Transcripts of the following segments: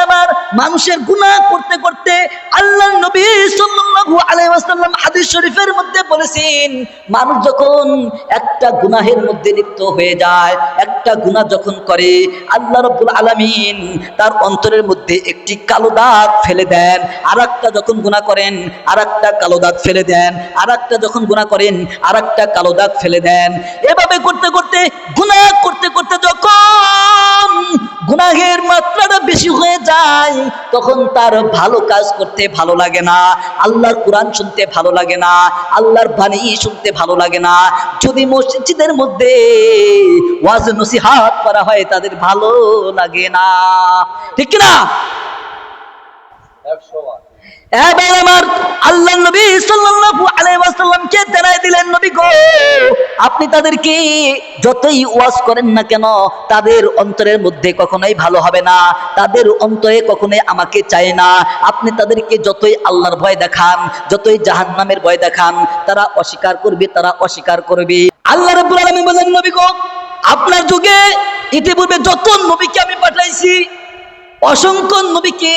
আমার মানুষের গুনাহ করতে করতে আল্লাহর নবী সাল্লাল্লাহু আলাইহি ওয়াসাল্লাম হাদিস শরীফের মধ্যে বলেছেন, মানুষ যখন একটা গুনাহের মধ্যে লিপ্ত হয়ে যায়, একটা গুনাহ যখন করে, আল্লাহ রাব্বুল আলামিন তার অন্তরের মধ্যে একটি কালো দাগ ফেলে দেন। আরেকটা যখন গুনাহ করেন আরেকটা কালো দাগ ফেলে দেন, আরেকটা যখন গুনাহ করেন আরেকটা কালো দাগ ফেলে দেন। এভাবে করতে করতে গুনাহ করতে করতে যখন গুনাহের মাত্রাটা বেশি হয়ে যায়, তখন তার ভালো কাজ করতে ভালো লাগে না, আল্লাহর কোরআন শুনতে ভালো লাগে না, আল্লাহর বাণী শুনতে ভালো লাগে না। যদি মসজিদের মধ্যে ওয়াজ নসিহত করা হয় তাদের ভালো লাগে না, ঠিক না? এবার আমার আল্লাহর নবী সাল্লাল্লাহু আলাইহি ওয়াসাল্লামকে জানাই দিলেন, নবী গো, আপনি তাদেরকে যতই ওয়াজ করেন না কেন তাদের অন্তরের মধ্যে কখনোই ভালো হবে না, তাদের অন্তরে কখনোই আমাকে চায় না। আপনি তাদেরকে যতই আল্লাহর ভয় দেখান, যতই জাহান্নামের ভয় দেখান, তারা অস্বীকার করবে, তারা অস্বীকার করবে। আল্লাহ রাব্বুল আলামিন বলেন, নবী গো, আপনার যুগে ইতিপূর্বে যত নবীকে আমি পাঠাইছি, অসংখ্য নবীকে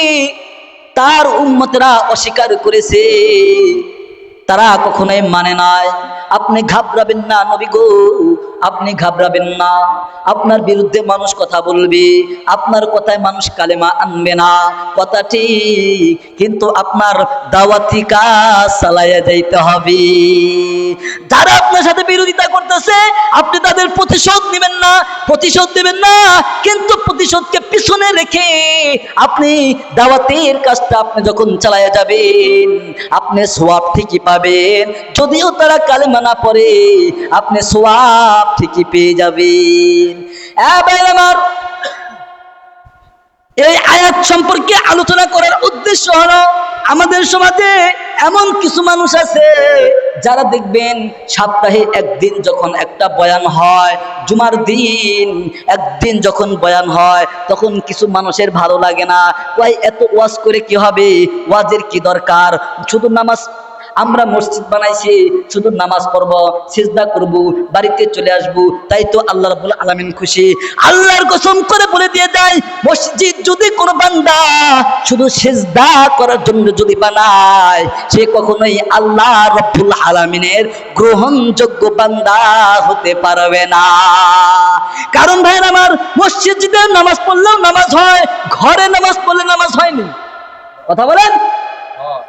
তার উম্মতেরা অস্বীকার করেছে, তারা কখনোই মানে নাই। আপনি ঘাবড়াবেন না নবী গো, আপনি ঘাবড়াবেন না। আপনার বিরুদ্ধে মানুষ কথা বলবে, আপনার কথায় মানুষ কালেমা আনবে না, কথা ঠিক, কিন্তু আপনার দাওয়াতি কাজ চালাইয়া যাইতে হবে। যারা আপনার সাথে বিরোধিতা করতেছে আপনি তাদের প্রতিশোধ নেবেন না, প্রতিশোধ দেবেন না, কিন্তু প্রতিশোধকে পিছনে রেখে আপনি দাওয়াতের কাজটা আপনি যখন চালাইয়া যাবেন আপনি সওয়াব ঠিকই পাবেন। যদিও তারা কালেমা না পড়ে আপনি সওয়াব ঠিকই পেয়ে যাবেন। আমার এই আয়াত সম্পর্কে আলোচনা করার উদ্দেশ্য হলো, আমাদের সমাজে এমন কিছু মানুষ আছে যারা দেখবেন সপ্তাহে একদিন যখন একটা বয়ান হয়, জুমার দিন একদিন যখন বয়ান হয়, তখন কিছু মানুষের ভালো লাগে না, কয় এত ওয়াজ করে কি হবে, ওয়াজের কি দরকার, শুধু নামাজ, আমরা মসজিদ বানাইছি শুধু নামাজ পড়ব, সিজদা করব, বাড়িতে চলে আসব, তাই তো আল্লাহ রাব্বুল আলামিন খুশি। আল্লাহর কসম করে বলে দিয়ে যায়, মসজিদ যদি কোনো বান্দা শুধু সিজদা করার জন্য যদি বানায়, সে কখনোই আল্লাহ রাব্বুল আলামিনের গ্রহণযোগ্য বান্দা হতে পারবে না। কারণ ভাইরা আমার, মসজিদে নামাজ পড়লেও নামাজ হয়, ঘরে নামাজ পড়লে নামাজ হয়নি। কথা বলেন,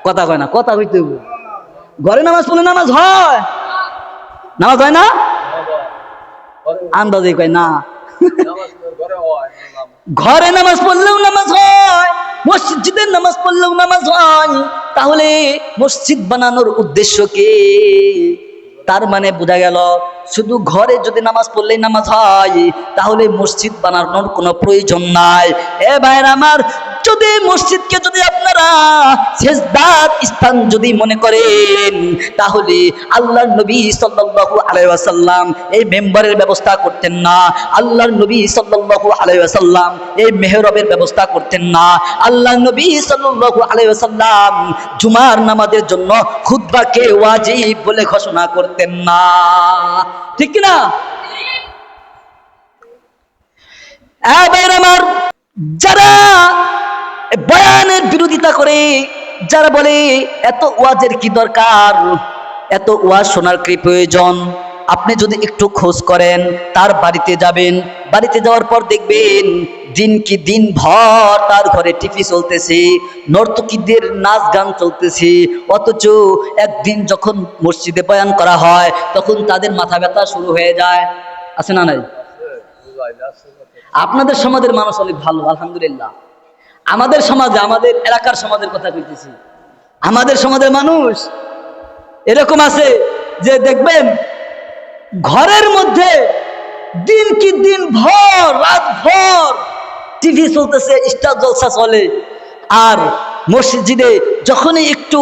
কথা কয় না, কথা হইতে হবে। ঘরে নামাজ পড়লে নামাজ হয়, নামাজ হয় না, আন্দাজে কয় না। ঘরে নামাজ পড়লেও নামাজ হয়, মসজিদে নামাজ পড়লেও নামাজ হয়। তাহলে মসজিদ বানানোর উদ্দেশ্য কি? তার মানে বোঝা গেল শুধু ঘরে যদি নামাজ পড়লেই নামাজ হয়, তাহলে মসজিদ বানানোর কোনো প্রয়োজন নাই। এ ভাইরা আমার, যদি মসজিদকে যদি আপনারা সিজদার স্থান যদি মনে করেন, তাহলে আল্লাহর নবী সাল্লাল্লাহু আলাইহি ওয়াসাল্লাম এই মেম্বারের ব্যবস্থা করতেন না, আল্লাহর নবী সাল্লাল্লাহু আলাইহি ওয়াসাল্লাম এই মেহরাবের ব্যবস্থা করতেন না, আল্লাহর নবী সাল্লাল্লাহু আলাইহি ওয়াসাল্লাম জুমার নামাজের জন্য খুতবাকে ওয়াজিব বলে ঘোষণা করতেন না, ঠিক না? আমার যারা বয়ানের বিরোধিতা করে, যারা বলে এত ওয়াজের কি দরকার, এত ওয়াজ শোনার কি প্রয়োজন, আপনি যদি একটু খোঁজ করেন, তার বাড়িতে যাবেন, বাড়িতে যাওয়ার পর দেখবেন দিন কি দিন ভর তার ঘরে টিভি চলতেছে, নর্তকীদের নাচ গান চলতেছে, অথচ একদিন যখন মসজিদে বয়ান করা হয় তখন তাদের মাথা ব্যথা শুরু হয়ে যায়। আছে না নাই? আপনাদের সমাজের মানুষ অনেক ভালো, আলহামদুলিল্লাহ। আমাদের সমাজে, আমাদের এলাকার সমাজের কথা বলতেছি, আমাদের সমাজের মানুষ এরকম আছে যে দেখবেন ঘরের মধ্যে দিন কি দিন ভর রাত ভর টিভি চলতেছে, স্টার জলসা চলে, আর মসজিদে যখনই একটু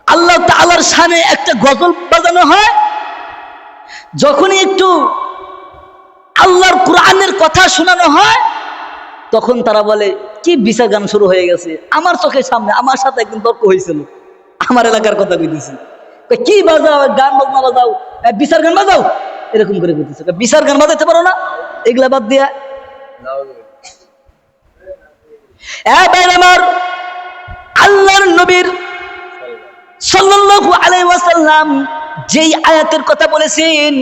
আল্লাহ তাআলার শানে একটা গজল বাজানো হয়, যখনই একটু আল্লাহর কোরআনের কথা শোনানো হয়, তখন তারা বলে কি বিচার গান শুরু হয়ে গেছে। আমার চোখের সামনে আমার সাথে একদিন তর্ক হয়েছিল, আমার এলাকার কথা কইতেছি, কি বাজাও, গান বাজনা বাজাও, বিচার গান বাজাও, এরকম করে কইতেছে। বিচার গান বাজাতে পারো না, এগুলা বাদ দিয়া এবার আমার আল্লাহর নবীর সাল্লাল্লাহু আলাইহি ওয়াসাল্লাম যেই আয়াতের কথা বলেছেন,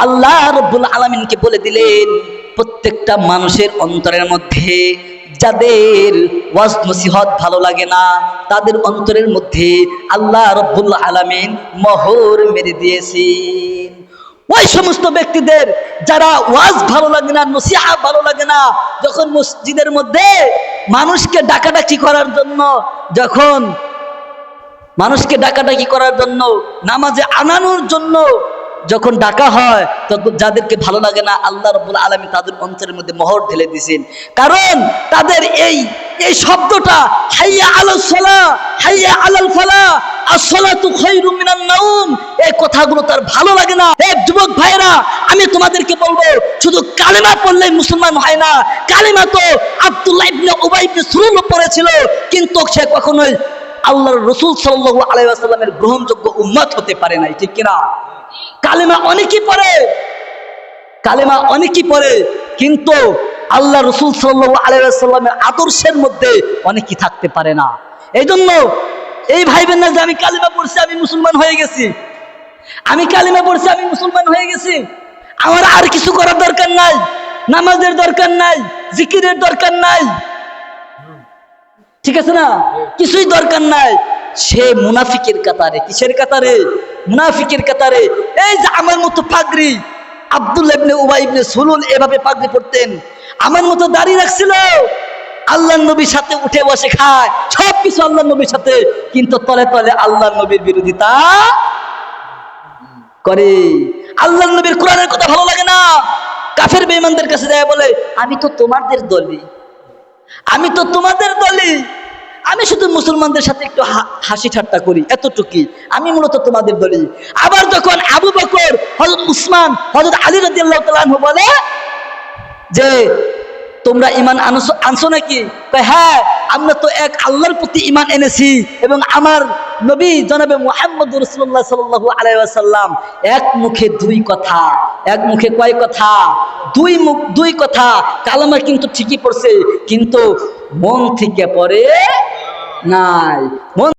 আল্লাহ রাব্বুল আলামিনকে বলে দিলেন প্রত্যেকটা মানুষের অন্তরের মধ্যে যাদের ওয়াজ নসিহত ভালো লাগে না, তাদের অন্তরের মধ্যে আল্লাহ রাব্বুল আলামিন মোহর মেরে দিয়েছেন। ওই সমস্ত ব্যক্তিদের যারা ওয়াজ ভালো লাগে না, নসিহত ভালো লাগে না, যখন মসজিদের মধ্যে মানুষকে ডাকাডাকি করার জন্য, যখন মানুষকে ডাকাডাকি করার জন্য, নামাজে আনানোর জন্য যখন ডাকা হয়, তখন যাদেরকে ভালো লাগে না, আল্লাহ রাব্বুল আলামিন তাদের অন্তরের মধ্যে মোহর ঢেলে দিয়েছেন। কারণ তাদের এই শব্দটা হাইয়া আলাস সালাহ, হাইয়া আলাল ফালাহ, আস-সালাতু খায়রুম মিনান নাওম, এই কথাগুলো তার ভালো লাগে না। এই যুবক ভাইরা, আমি তোমাদেরকে বলবো, শুধু কালেমা পড়লেই মুসলমান হয় না। কালেমা তো আব্দুল্লাহ ইবনে উবাই ইবনে সুলুল পড়েছিল, কিন্তু সে কখনোই আল্লাহর রাসূল সাল্লাল্লাহু আলাইহি ওয়াসাল্লামের গ্রহণযোগ্য উম্মত হতে পারে নাই, ঠিক কিনা? কালেমা অনেকেই পড়ে, কালেমা অনেকেই পড়ে, কিন্তু আল্লাহ রাসূল সাল্লাল্লাহু আলাইহি ওয়াসাল্লামের আদর্শের মধ্যে অনেকেই থাকতে পারে না। এই জন্য এই ভাইবেন না যে আমি কালেমা পড়ছি আমি মুসলমান হয়ে গেছি, আমি কালেমা পড়ছি আমি মুসলমান হয়ে গেছি, আমার আর কিছু করার দরকার নাই, নামাজের দরকার নাই, জিকিরের দরকার নাই, ঠিক আছে না? কিছুই দরকার নাই। সে মুনাফিকের কাতারে। কিসের কাতারে? মুনাফিকের কাতারে। এই যে আমার মতো পাগড়ি, আব্দুল্লাহ ইবনে উবাই ইবনে সুলুল এভাবে পাগড়ি পড়তেন, আমার মতো দাড়ি রাখছিল, আল্লাহর নবীর সাথে উঠে বসে খায়, সব কিছু আল্লাহর নবীর সাথে, কিন্তু তলে তলে আল্লাহর নবীর বিরোধিতা করে। আল্লাহর নবীর কোরআনের কথা ভালো লাগে না, কাফের বেঈমানদের কাছে যায় বলে আমি তো তোমাদের দলই, আমি তো তোমাদের দলই, আমি শুধু মুসলমানদের সাথে একটু হাসি ঠাট্টা করি, এতটুকুই, আমি মূলত তোমাদের দলই। আবার যখন আবু বকর, হযরত উসমান, হযরত আলী রাদিয়াল্লাহু তাআলা আনহু বলে যে তোমরা ঈমান আনছো নাকি? হ্যাঁ, আমরা তো এক আল্লাহর প্রতি ঈমান এনেছি, এবং আমার নবী জনাবে মুহাম্মদ রাসূলুল্লাহ সাল্লাল্লাহু আলাইহি ওয়াসাল্লাম এক মুখে দুই কথা, এক মুখে কয় কথা? দুই কথা। কালেমা কিন্তু ঠিকই পড়ছে, কিন্তু মন থেকে পড়ে নাই। মন